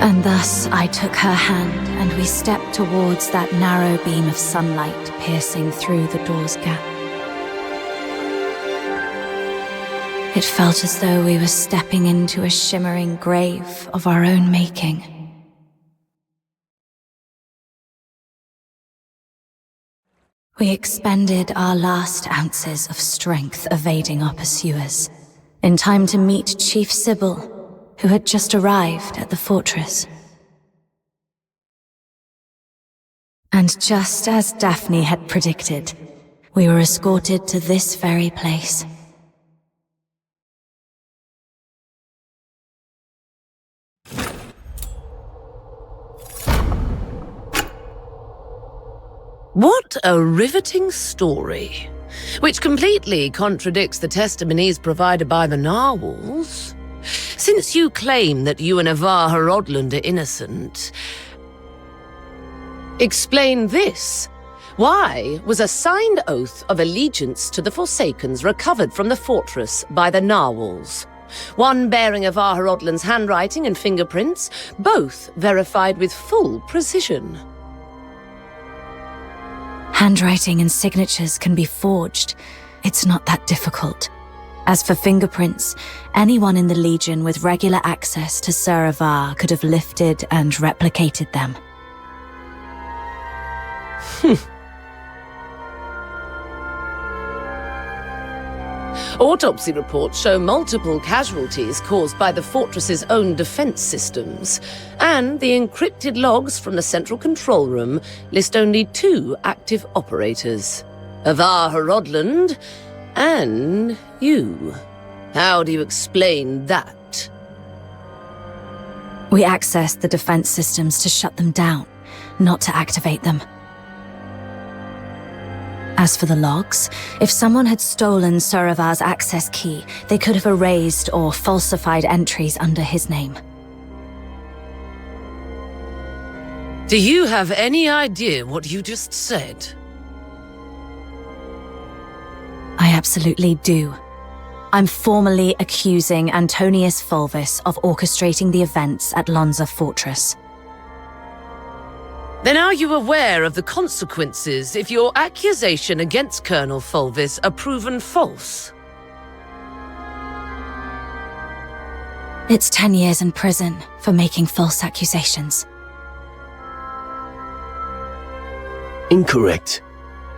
And thus I took her hand, and we stepped towards that narrow beam of sunlight piercing through the door's gap. It felt as though we were stepping into a shimmering grave of our own making. We expended our last ounces of strength evading our pursuers, in time to meet Chief Sybil, who had just arrived at the fortress. And just as Daphne had predicted, we were escorted to this very place. What a riveting story, which completely contradicts the testimonies provided by the narwhals. Since you claim that you and Avar Horodland are innocent, explain this. Why was a signed oath of allegiance to the Forsakens recovered from the fortress by the narwhals? One bearing Avar Horodland's handwriting and fingerprints, both verified with full precision. Handwriting and signatures can be forged. It's not that difficult. As for fingerprints, anyone in the Legion with regular access to Sir Avar could have lifted and replicated them. Autopsy reports show multiple casualties caused by the fortress's own defense systems, and the encrypted logs from the central control room list only 2 active operators, Avar Horodland and you. How do you explain that? We accessed the defense systems to shut them down, not to activate them. As for the logs, if someone had stolen Sir Avar's access key, they could have erased or falsified entries under his name. Do you have any idea what you just said? I absolutely do. I'm formally accusing Antonius Fulvis of orchestrating the events at Lonza Fortress. Then are you aware of the consequences if your accusation against Colonel Fulvis are proven false? It's 10 years in prison for making false accusations. Incorrect.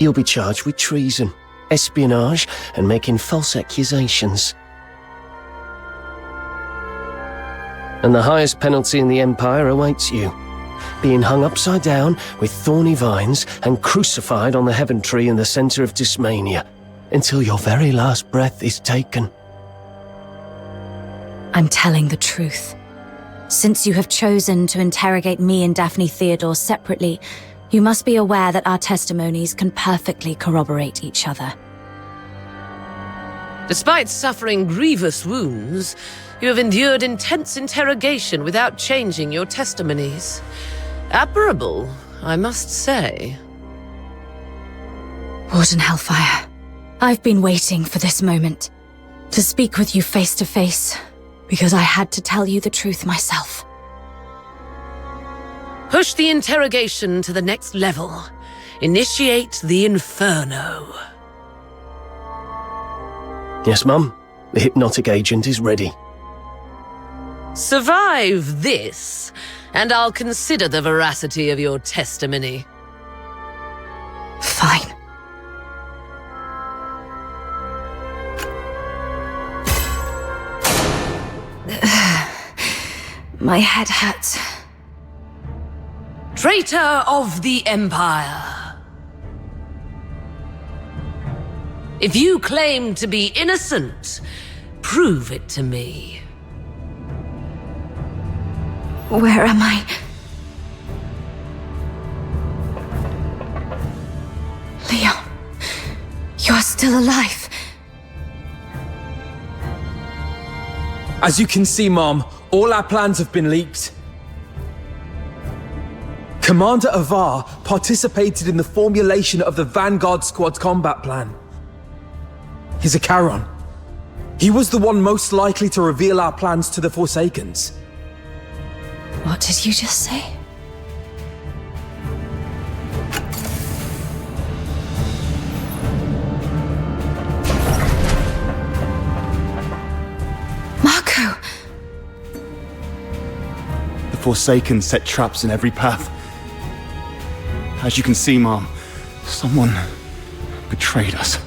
You'll be charged with treason, espionage, and making false accusations. And the highest penalty in the Empire awaits you. Being hung upside down with thorny vines and crucified on the heaven tree in the center of Tasmania until your very last breath is taken. I'm telling the truth. Since you have chosen to interrogate me and Daphne Theodore separately, you must be aware that our testimonies can perfectly corroborate each other. Despite suffering grievous wounds, you have endured intense interrogation without changing your testimonies. Admirable, I must say. Warden Hellfire, I've been waiting for this moment. To speak with you face to face, because I had to tell you the truth myself. Push the interrogation to the next level. Initiate the Inferno. Yes, Mum. The hypnotic agent is ready. Survive this, and I'll consider the veracity of your testimony. Fine. My head hurts. Traitor of the Empire. If you claim to be innocent, prove it to me. Where am I? Leon, you're still alive. As you can see, Mom, all our plans have been leaked. Commander Avar participated in the formulation of the Vanguard Squad's combat plan. He's a Charon. He was the one most likely to reveal our plans to the Forsakens. What did you just say? Marco! The Forsaken set traps in every path. As you can see, Mom, someone betrayed us.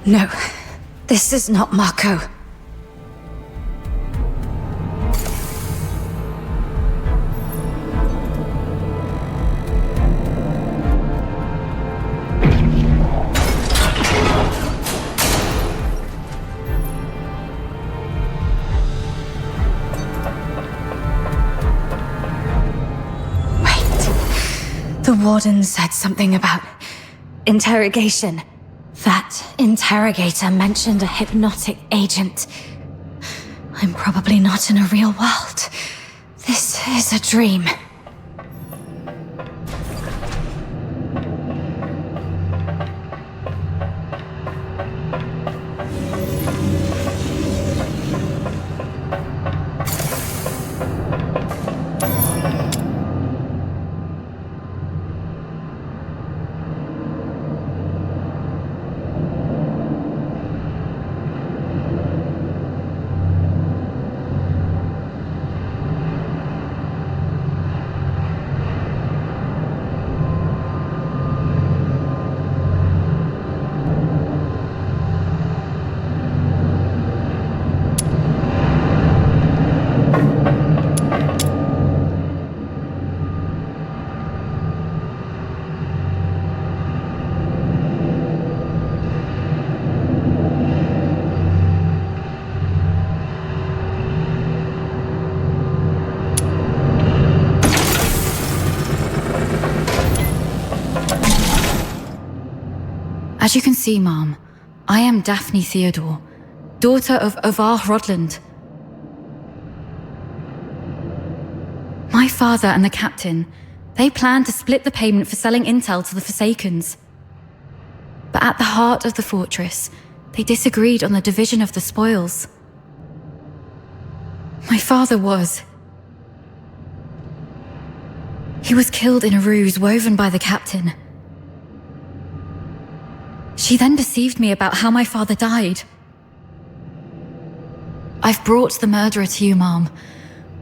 No, this is not Marco. The warden said something about interrogation. That interrogator mentioned a hypnotic agent. I'm probably not in a real world. This is a dream. As you can see, Mom, I am Daphne Theodore, daughter of Ovar Hrodland. My father and the captain, they planned to split the payment for selling intel to the Forsakens. But at the heart of the fortress, they disagreed on the division of the spoils. My father was. He was killed in a ruse woven by the captain. She then deceived me about how my father died. I've brought the murderer to you, Mom.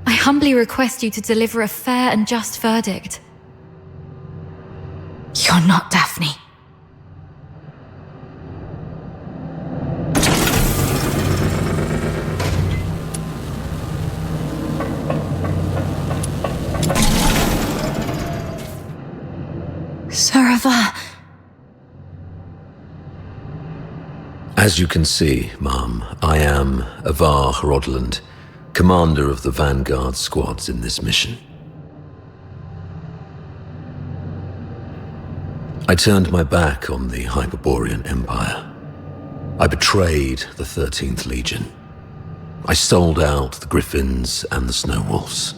I humbly request you to deliver a fair and just verdict. You're not Daphne. Sarava. As you can see, Mom, I am Ovar Hrodland, commander of the Vanguard squads in this mission. I turned my back on the Hyperborean Empire. I betrayed the 13th Legion. I sold out the Griffins and the Snow Wolves.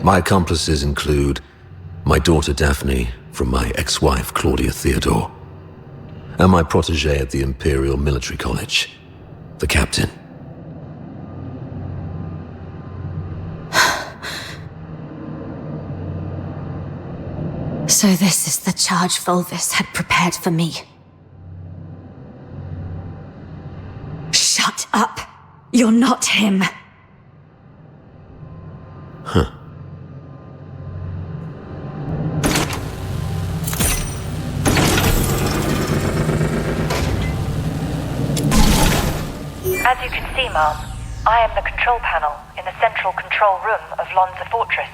My accomplices include my daughter Daphne from my ex-wife Claudia Theodore, and my protégé at the Imperial Military College, the captain. So this is the charge Volvis had prepared for me. Shut up! You're not him! Huh. As you can see, Mom, I am the control panel in the central control room of Lonza Fortress.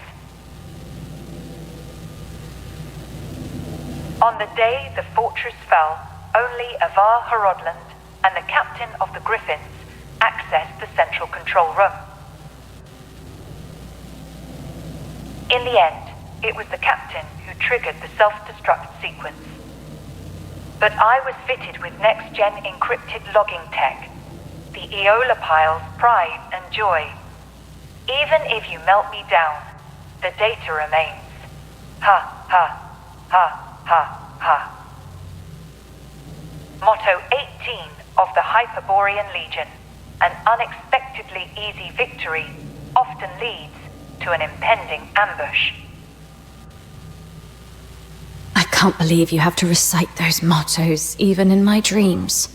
On the day the fortress fell, only Ovar Hrodland and the captain of the Griffins accessed the central control room. In the end, it was the captain who triggered the self-destruct sequence. But I was fitted with next-gen encrypted logging tech, the Aeola Pile's pride and joy. Even if you melt me down, the data remains. Ha, ha, ha, ha, ha. Motto 18 of the Hyperborean Legion. An unexpectedly easy victory often leads to an impending ambush. I can't believe you have to recite those mottos, even in my dreams.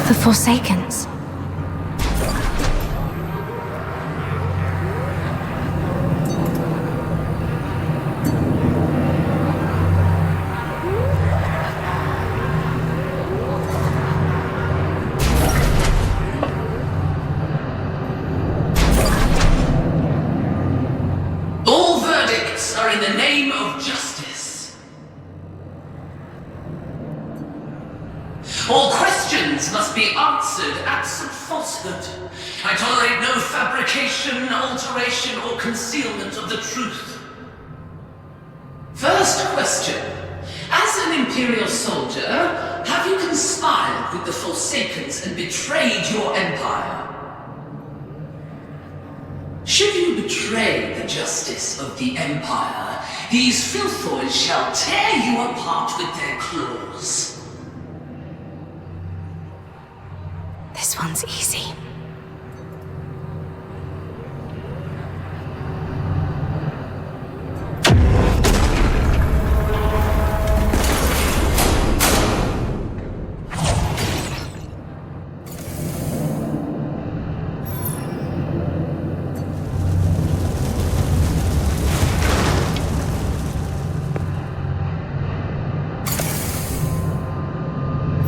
The Forsakens. All verdicts are in the name of justice. All questions must be answered absent falsehood. I tolerate no fabrication, alteration, or concealment of the truth. First question. As an Imperial soldier, have you conspired with the Forsakens and betrayed your empire? Should you betray the justice of the Empire, these filthoids shall tear you apart with their claws. This one's easy.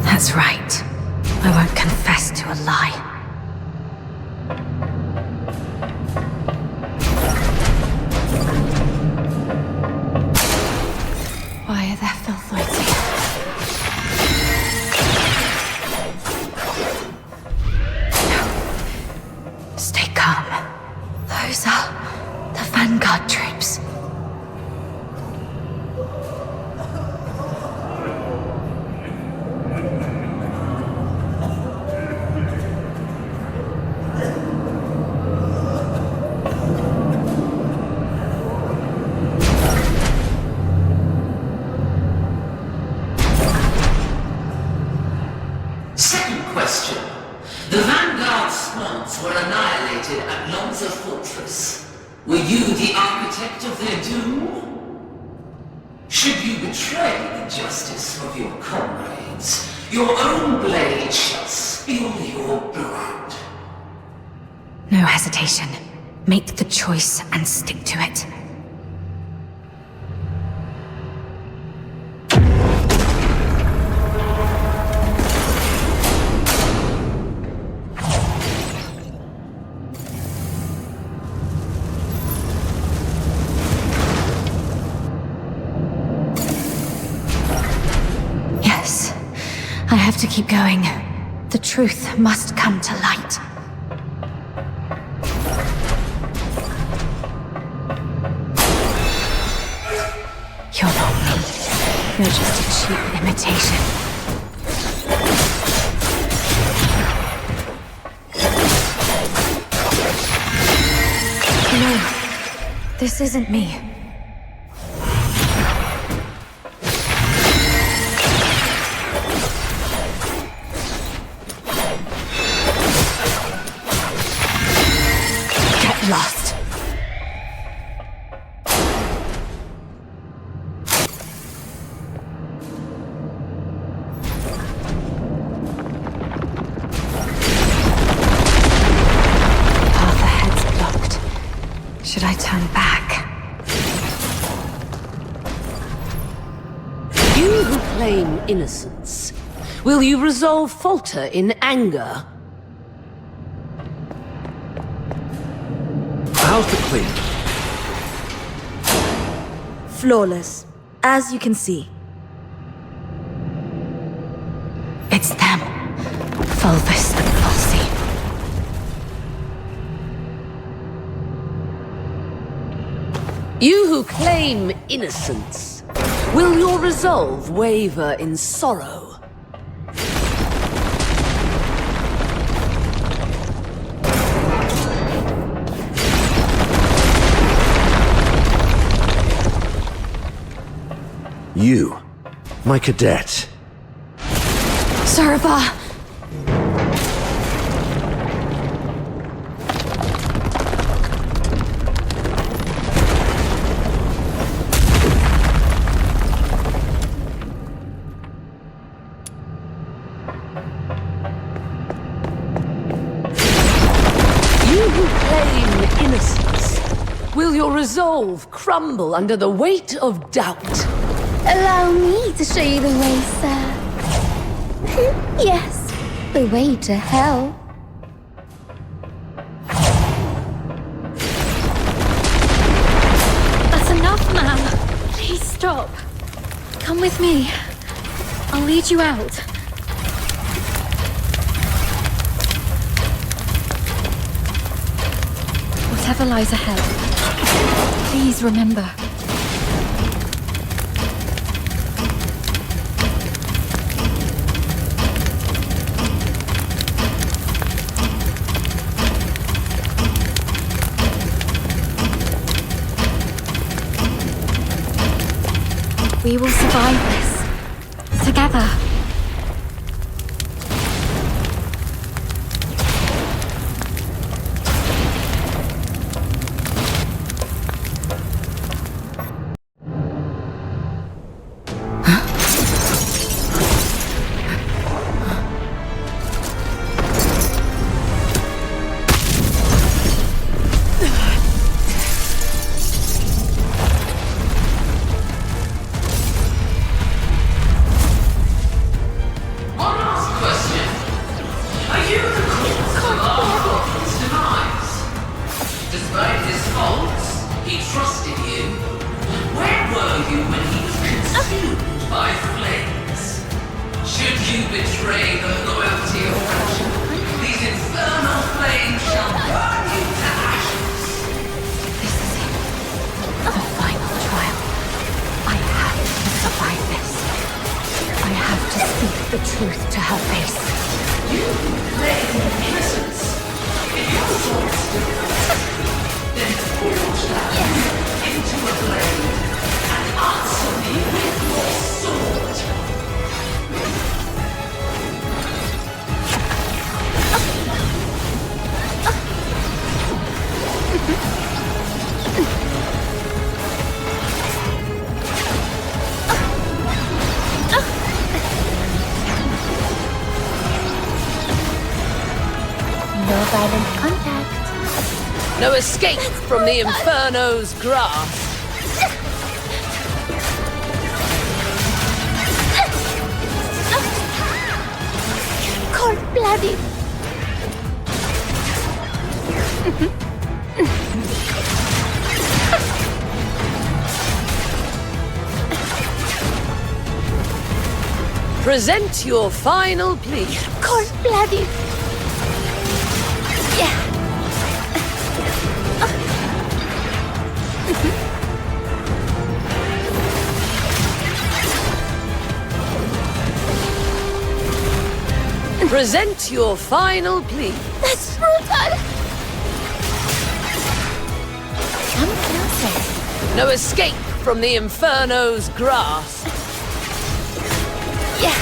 That's right. I won't confess to a lie. Why are there filthoids here? No. Stay calm. Those are the Vanguard troops. Second question. The Vanguard squads were annihilated at Lonza Fortress. Were you the architect of their doom? Should you betray the justice of your comrades, your own blade shall spill your blood. No hesitation. Make the choice and stick to it. Yes, I have to keep going. The truth must come to light. You're not me. You're just a cheap imitation. No, this isn't me. Get lost. Should I turn back? You who claim innocence, will you resolve falter in anger? How's the clean? Flawless, as you can see. It's them. Fulvis and Fulci. You who claim innocence, will your resolve waver in sorrow? You, my cadet. Saravar! You who claim innocence, will your resolve crumble under the weight of doubt? Allow me to show you the way, sir. Yes, the way to hell. That's enough, ma'am. Please stop. Come with me. I'll lead you out. Whatever lies ahead, please remember. We will survive this. Together. No escape from the Inferno's grasp. Cold-blooded. Present your final plea. Cold-blooded. Yeah. Present your final plea. That's brutal. Come closer. No escape from the Inferno's grasp. Yeah.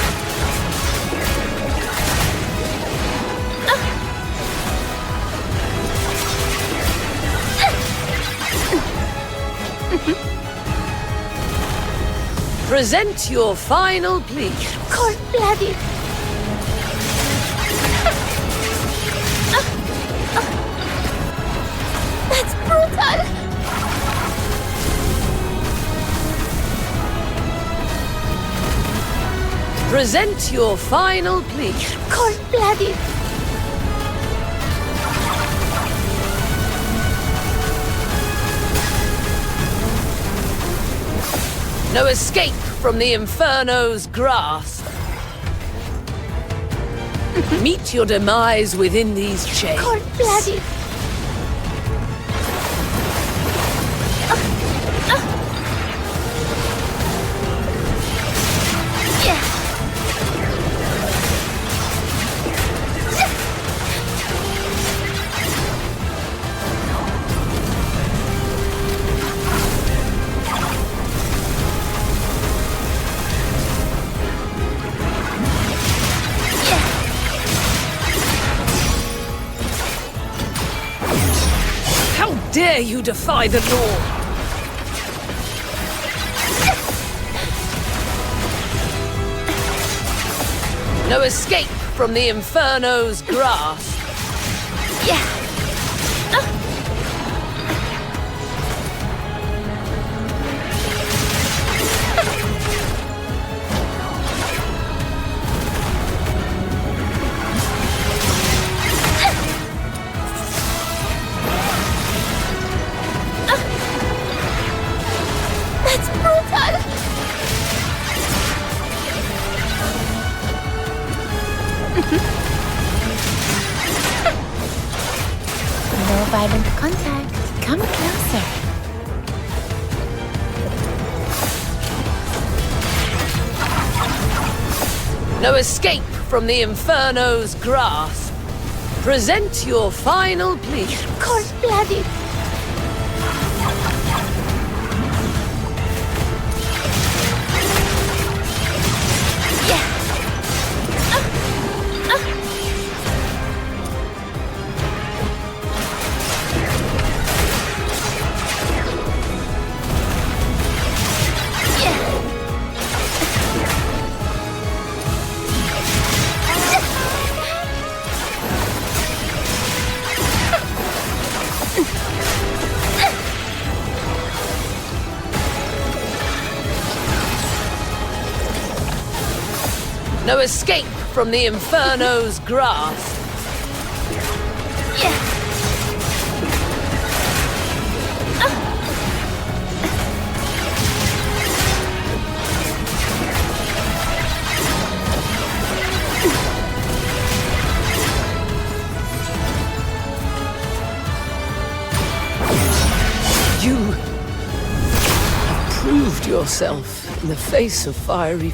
Present your final plea. Cold-blooded. That's brutal. Present your final plea. Cold-blooded. No escape from the Inferno's grasp. Meet your demise within these chains. Cold-blooded. Dare you defy the law? No escape from the Inferno's grasp. That's brutal! No violent contact. Come closer. No escape from the Inferno's grasp. Present your final plea. Cold-blooded. No escape from the Inferno's grasp. You have proved yourself in the face of fiery.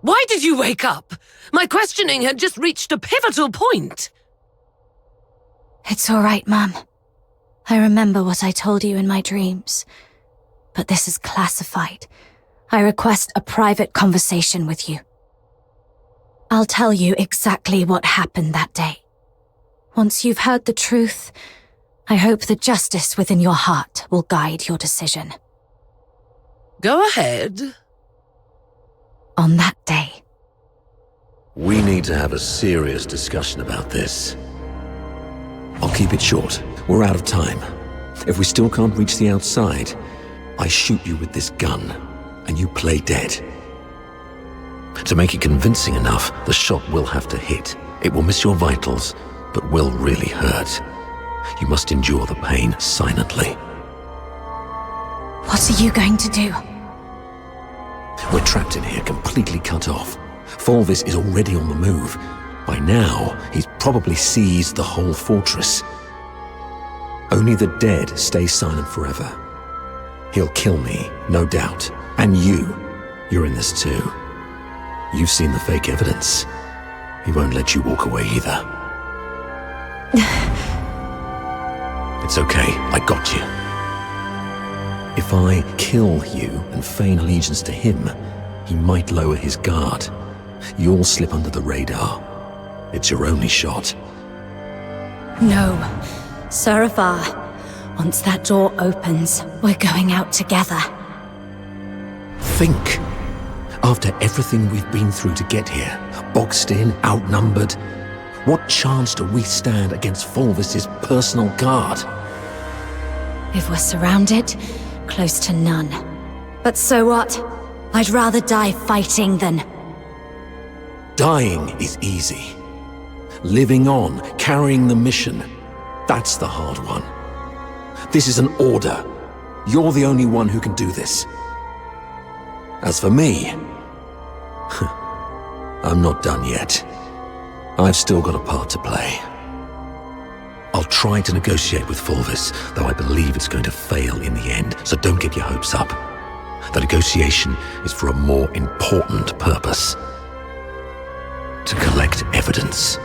Why did you wake up? My questioning had just reached a pivotal point. It's all right, Mum. I remember what I told you in my dreams. But this is classified. I request a private conversation with you. I'll tell you exactly what happened that day. Once you've heard the truth, I hope the justice within your heart will guide your decision. Go ahead. On that day. We need to have a serious discussion about this. I'll keep it short. We're out of time. If we still can't reach the outside, I shoot you with this gun, and you play dead. To make it convincing enough, the shot will have to hit. It will miss your vitals, but will really hurt. You must endure the pain silently. What are you going to do? We're trapped in here, completely cut off. Fulvis is already on the move. By now, he's probably seized the whole fortress. Only the dead stay silent forever. He'll kill me, no doubt. And you're in this too. You've seen the fake evidence. He won't let you walk away either. It's okay, I got you. If I kill you and feign allegiance to him, he might lower his guard. You'll slip under the radar. It's your only shot. No. Saravar. Once that door opens, we're going out together. Think. After everything we've been through to get here, boxed in, outnumbered, what chance do we stand against Fulvis's personal guard? If we're surrounded, close to none. But so what? I'd rather die fighting than... Dying is easy. Living on, carrying the mission, that's the hard one. This is an order. You're the only one who can do this. As for me, I'm not done yet. I've still got a part to play. I'll try to negotiate with Fulvis, though I believe it's going to fail in the end, so don't get your hopes up. The negotiation is for a more important purpose. To collect evidence.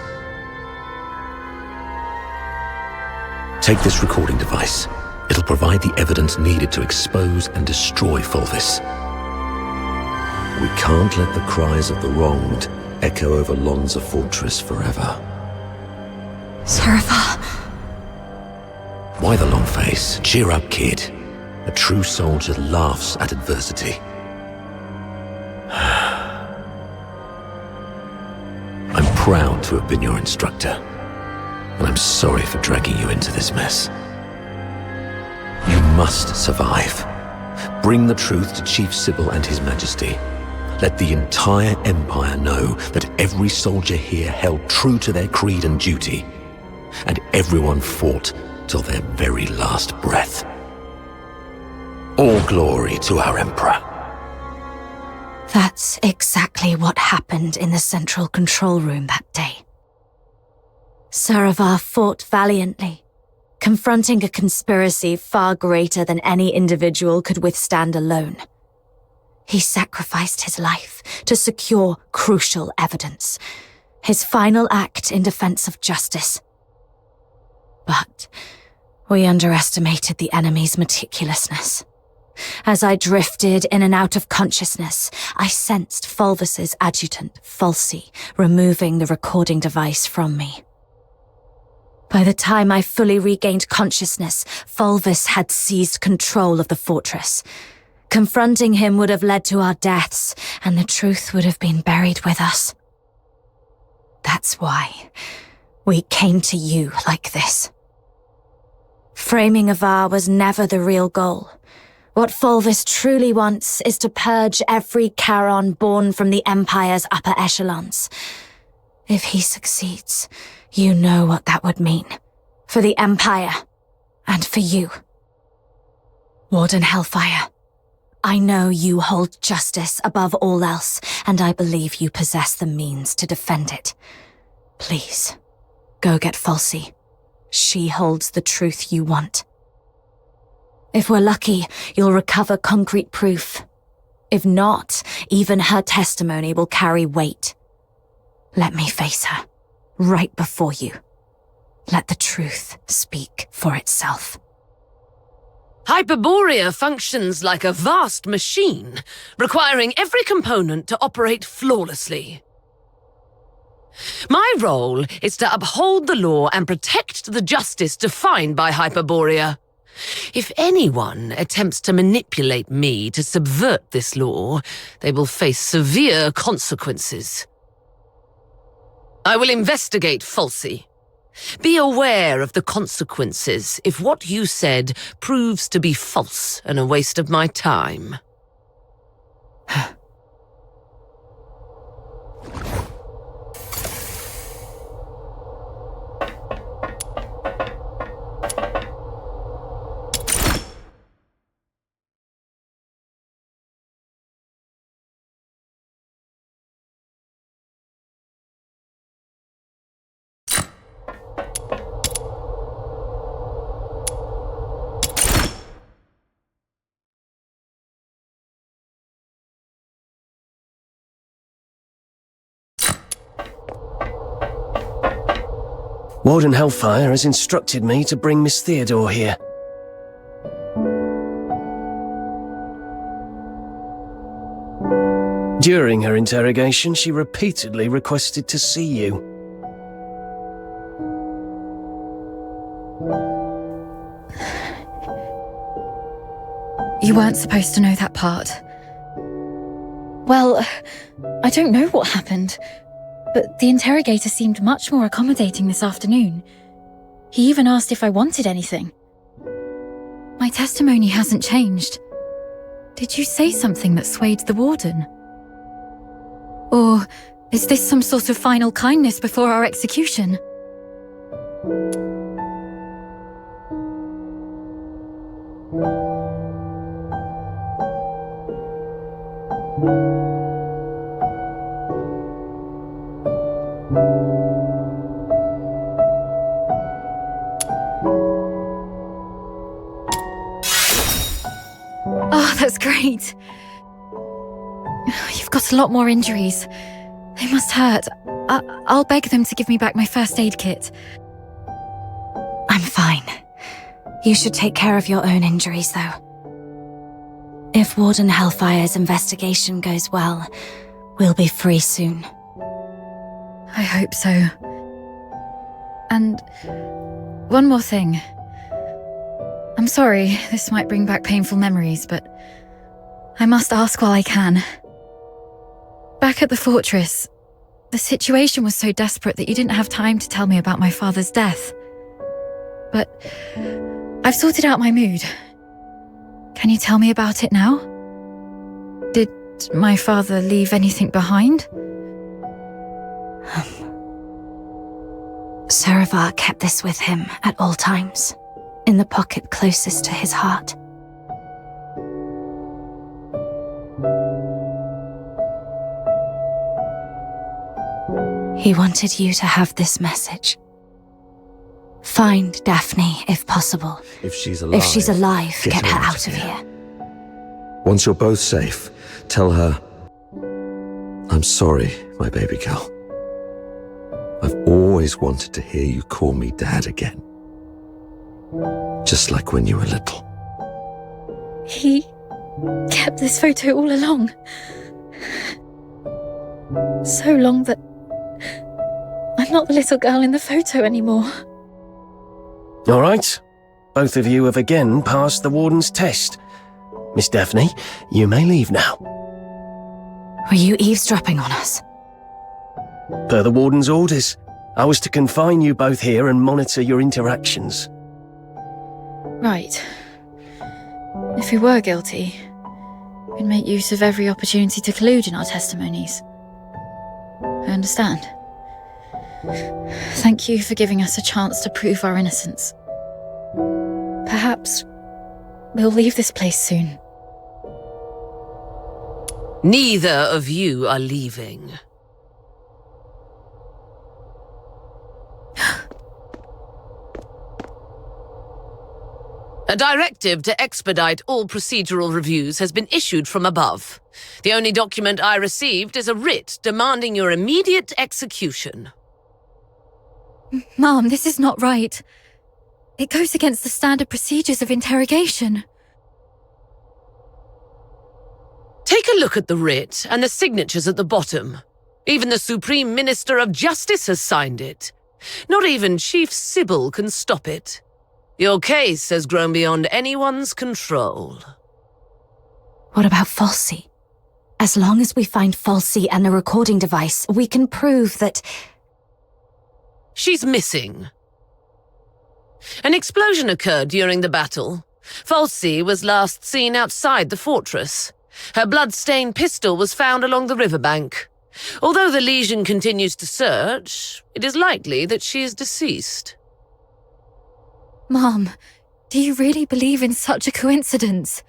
Take this recording device. It'll provide the evidence needed to expose and destroy Fulvis. We can't let the cries of the wronged echo over Lonza Fortress forever. Saravar. Why the long face? Cheer up, kid. A true soldier laughs at adversity. I'm proud to have been your instructor, and I'm sorry for dragging you into this mess. You must survive. Bring the truth to Chief Sybil and His Majesty. Let the entire Empire know that every soldier here held true to their creed and duty, and everyone fought till their very last breath. All glory to our Emperor. That's exactly what happened in the central control room that day. Saravar fought valiantly, confronting a conspiracy far greater than any individual could withstand alone. He sacrificed his life to secure crucial evidence, his final act in defense of justice. But we underestimated the enemy's meticulousness. As I drifted in and out of consciousness, I sensed Fulvis's adjutant, Falsey, removing the recording device from me. By the time I fully regained consciousness, Fulvis had seized control of the fortress. Confronting him would have led to our deaths, and the truth would have been buried with us. That's why we came to you like this. Framing Avar was never the real goal. What Fulvis truly wants is to purge every Charon born from the Empire's upper echelons. If he succeeds, you know what that would mean. For the Empire, and for you. Warden Hellfire, I know you hold justice above all else, and I believe you possess the means to defend it. Please, go get Falsey. She holds the truth you want. If we're lucky, you'll recover concrete proof. If not, even her testimony will carry weight. Let me face her, right before you. Let the truth speak for itself. Hyperborea functions like a vast machine, requiring every component to operate flawlessly. My role is to uphold the law and protect the justice defined by Hyperborea. If anyone attempts to manipulate me to subvert this law, they will face severe consequences. I will investigate Falsey. Be aware of the consequences if what you said proves to be false and a waste of my time. Warden Hellfire has instructed me to bring Miss Theodore here. During her interrogation, she repeatedly requested to see you. You weren't supposed to know that part. Well, I don't know what happened, but the interrogator seemed much more accommodating this afternoon. He even asked if I wanted anything. My testimony hasn't changed. Did you say something that swayed the warden? Or is this some sort of final kindness before our execution? Oh, that's great. You've got a lot more injuries. They must hurt. I'll beg them to give me back my first aid kit. I'm fine. You should take care of your own injuries, though. If Warden Hellfire's investigation goes well, we'll be free soon. I hope so. And one more thing. I'm sorry, this might bring back painful memories, but I must ask while I can. Back at the fortress, the situation was so desperate that you didn't have time to tell me about my father's death. But I've sorted out my mood. Can you tell me about it now? Did my father leave anything behind? Saravar kept this with him at all times, in the pocket closest to his heart. He wanted you to have this message. Find Daphne, if possible. If she's alive, get her out of here. Once you're both safe, tell her, I'm sorry, my baby girl. I've always wanted to hear you call me Dad again. Just like when you were little. He kept this photo all along. So long that I'm not the little girl in the photo anymore. All right. Both of you have again passed the Warden's test. Miss Daphne, you may leave now. Were you eavesdropping on us? Per the Warden's orders, I was to confine you both here and monitor your interactions. Right. If we were guilty, we'd make use of every opportunity to collude in our testimonies. I understand. Thank you for giving us a chance to prove our innocence. Perhaps we'll leave this place soon. Neither of you are leaving. A directive to expedite all procedural reviews has been issued from above. The only document I received is a writ demanding your immediate execution. Mom, this is not right. It goes against the standard procedures of interrogation. Take a look at the writ and the signatures at the bottom. Even the Supreme Minister of Justice has signed it. Not even Chief Sybil can stop it. Your case has grown beyond anyone's control. What about Falsey? As long as we find Falsey and the recording device, we can prove that... She's missing. An explosion occurred during the battle. Falsey was last seen outside the fortress. Her blood-stained pistol was found along the riverbank. Although the Legion continues to search, it is likely that she is deceased. Mom, do you really believe in such a coincidence?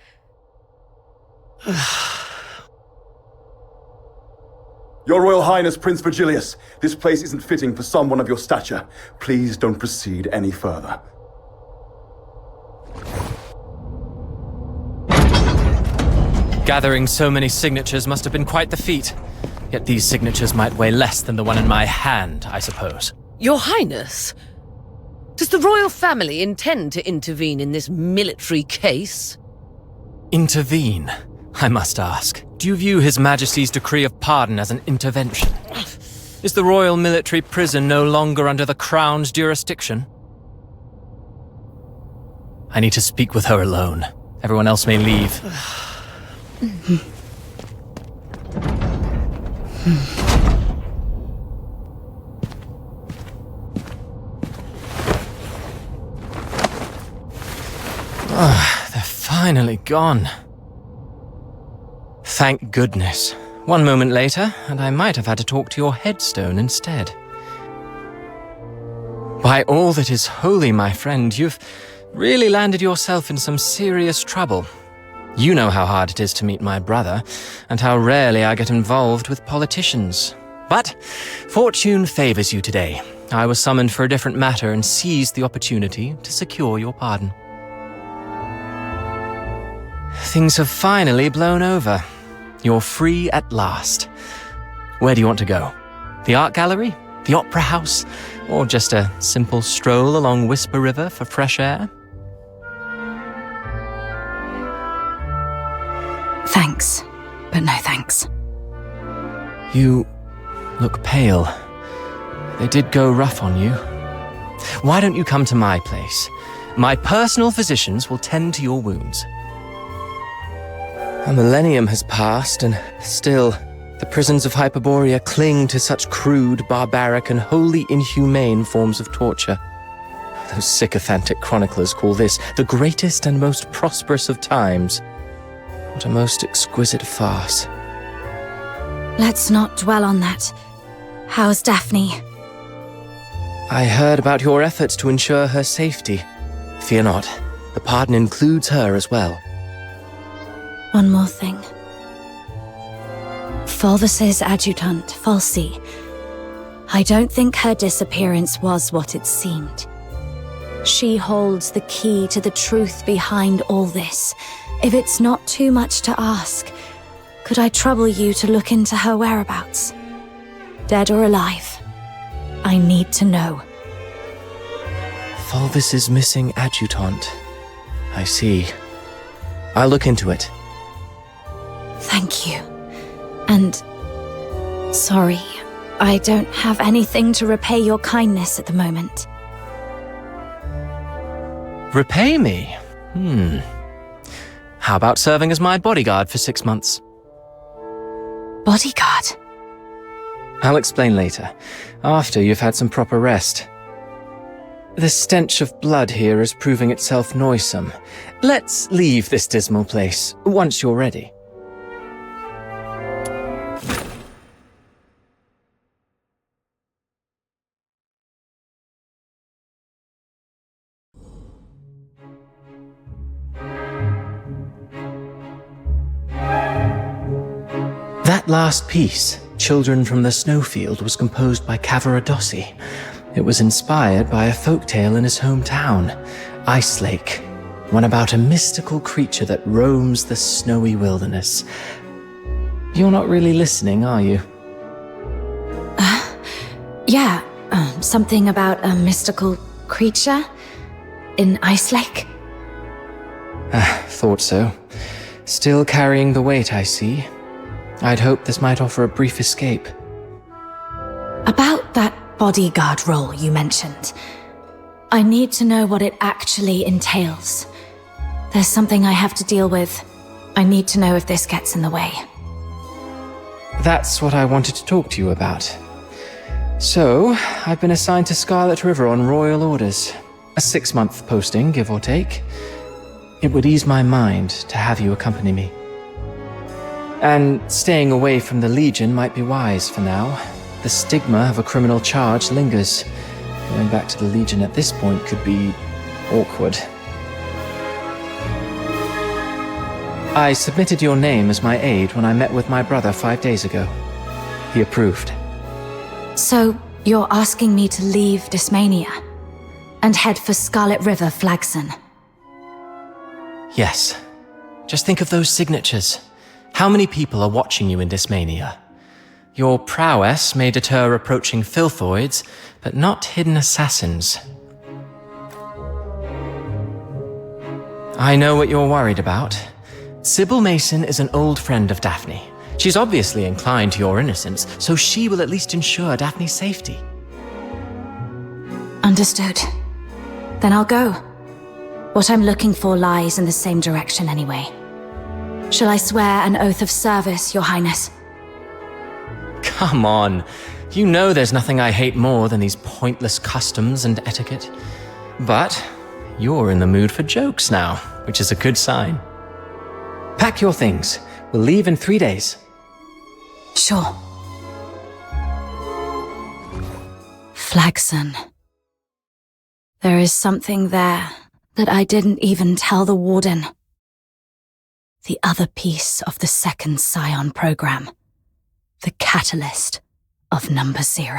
Your Royal Highness, Prince Virgilius, this place isn't fitting for someone of your stature. Please don't proceed any further. Gathering so many signatures must have been quite the feat. Yet these signatures might weigh less than the one in my hand, I suppose. Your Highness, does the royal family intend to intervene in this military case? Intervene, I must ask. Do you view His Majesty's decree of pardon as an intervention? Is the royal military prison no longer under the Crown's jurisdiction? I need to speak with her alone. Everyone else may leave. They're finally gone. Thank goodness. One moment later, and I might have had to talk to your headstone instead. By all that is holy, my friend, you've Really landed yourself in some serious trouble. You know how hard it is to meet my brother, and how rarely I get involved with politicians. But fortune favors you today. I was summoned for a different matter and seized the opportunity to secure your pardon. Things have finally blown over. You're free at last. Where do you want to go? The art gallery? The opera house? Or just a simple stroll along Whisper River for fresh air? Thanks, but no thanks. You look pale. They did go rough on you. Why don't you come to my place? My personal physicians will tend to your wounds. A millennium has passed, and still, the prisons of Hyperborea cling to such crude, barbaric, and wholly inhumane forms of torture. Those sycophantic chroniclers call this the greatest and most prosperous of times. What a most exquisite farce. Let's not dwell on that. How's Daphne? I heard about your efforts to ensure her safety. Fear not, the pardon includes her as well. One more thing. Fulvis's adjutant, Falsi. I don't think her disappearance was what it seemed. She holds the key to the truth behind all this. If it's not too much to ask, could I trouble you to look into her whereabouts? Dead or alive? I need to know. Fulvis's missing adjutant. I see. I'll look into it. Thank you. And sorry, I don't have anything to repay your kindness at the moment. Repay me? How about serving as my bodyguard for 6 months? Bodyguard? I'll explain later, after you've had some proper rest. The stench of blood here is proving itself noisome. Let's leave this dismal place once you're ready. That last piece, Children from the Snowfield, was composed by Cavaradossi. It was inspired by a folktale in his hometown, Ice Lake, one about a mystical creature that roams the snowy wilderness. You're not really listening, are you? Yeah, something about a mystical creature in Ice Lake? Thought so. Still carrying the weight, I see. I'd hoped this might offer a brief escape. About that bodyguard role you mentioned, I need to know what it actually entails. There's something I have to deal with. I need to know if this gets in the way. That's what I wanted to talk to you about. So, I've been assigned to Scarlet River on royal orders. A 6-month posting, give or take. It would ease my mind to have you accompany me. And staying away from the Legion might be wise for now. The stigma of a criminal charge lingers. Going back to the Legion at this point could be awkward. I submitted your name as my aide when I met with my brother 5 days ago. He approved. So, you're asking me to leave Dysmania and head for Scarlet River, Flagson? Yes. Just think of those signatures. How many people are watching you in Dysmania? Your prowess may deter approaching filthoids, but not hidden assassins. I know what you're worried about. Sybil Mason is an old friend of Daphne. She's obviously inclined to your innocence, so she will at least ensure Daphne's safety. Understood. Then I'll go. What I'm looking for lies in the same direction anyway. Shall I swear an oath of service, Your Highness? Come on. You know there's nothing I hate more than these pointless customs and etiquette. But you're in the mood for jokes now, which is a good sign. Pack your things. We'll leave in 3 days. Sure. Flagson. There is something there that I didn't even tell the Warden. The other piece of the second Scion program. The catalyst of Number 0.